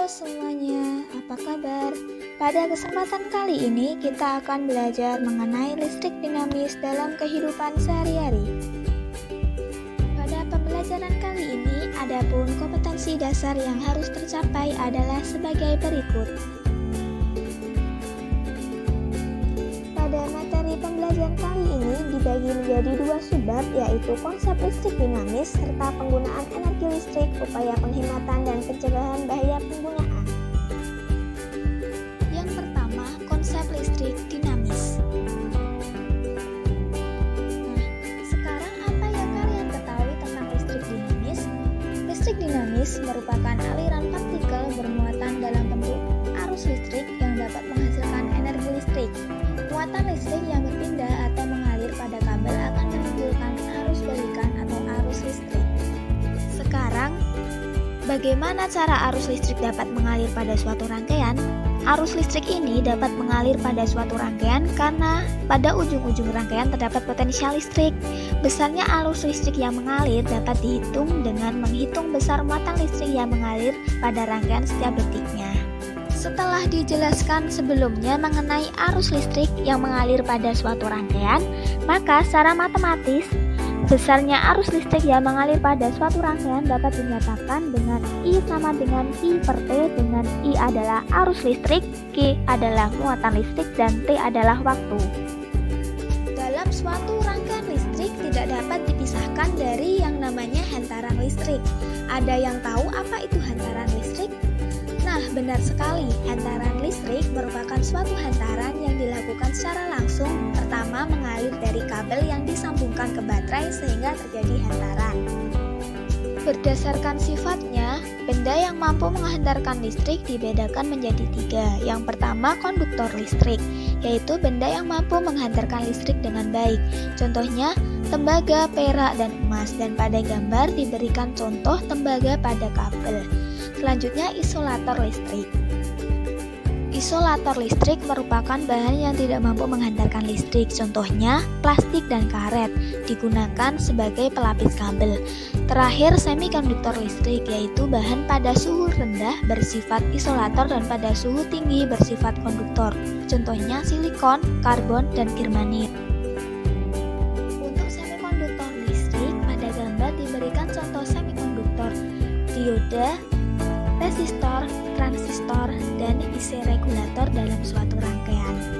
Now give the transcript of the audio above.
semuanya, apa kabar? Pada kesempatan kali ini kita akan belajar mengenai listrik dinamis dalam kehidupan sehari-hari. Pada pembelajaran kali ini, adapun kompetensi dasar yang harus tercapai adalah sebagai berikut. Pada materi pembelajaran kali ini dibagi menjadi dua subbab, yaitu konsep listrik dinamis serta penggunaan energi listrik, upaya penghematan dan pencegahan bahaya penggunaan. Yang pertama, konsep listrik dinamis. Nah, sekarang apa yang kalian ketahui tentang listrik dinamis? Listrik dinamis merupakan aliran partikel bermuatan dalam bentuk arus listrik yang dapat menghasilkan energi listrik. Muatan listrik yang berpindah atau mengalir pada kabel akan menimbulkan arus balikan atau arus listrik. Sekarang, bagaimana cara arus listrik dapat mengalir pada suatu rangkaian? Arus listrik ini dapat mengalir pada suatu rangkaian karena pada ujung-ujung rangkaian terdapat potensial listrik. Besarnya arus listrik yang mengalir dapat dihitung dengan menghitung besar muatan listrik yang mengalir pada rangkaian setiap detiknya. Setelah dijelaskan sebelumnya mengenai arus listrik yang mengalir pada suatu rangkaian, maka secara matematis, besarnya arus listrik yang mengalir pada suatu rangkaian dapat dinyatakan dengan I sama dengan I per T, dengan I adalah arus listrik, Q adalah muatan listrik, dan T adalah waktu. Dalam suatu rangkaian listrik tidak dapat dipisahkan dari yang namanya hantaran listrik. Ada yang tahu apa itu hantaran listrik? Nah, benar sekali, hantaran listrik merupakan suatu hantaran yang dilakukan secara langsung. Pertama, mengalir dari kabel yang disambungkan ke baterai sehingga terjadi hantaran. Berdasarkan sifatnya, benda yang mampu menghantarkan listrik dibedakan menjadi tiga. Yang pertama, konduktor listrik, yaitu benda yang mampu menghantarkan listrik dengan baik. Contohnya, tembaga, perak, dan emas. Dan pada gambar diberikan contoh tembaga pada kabel. Selanjutnya, isolator listrik. Isolator listrik merupakan bahan yang tidak mampu menghantarkan listrik. Contohnya, plastik dan karet digunakan sebagai pelapis kabel. Terakhir, semikonduktor listrik, yaitu bahan pada suhu rendah bersifat isolator dan pada suhu tinggi bersifat konduktor. Contohnya, silikon, karbon, dan germanit. Untuk semikonduktor listrik, pada gambar diberikan contoh semikonduktor dioda, resistor, transistor, dan IC regulator dalam suatu rangkaian.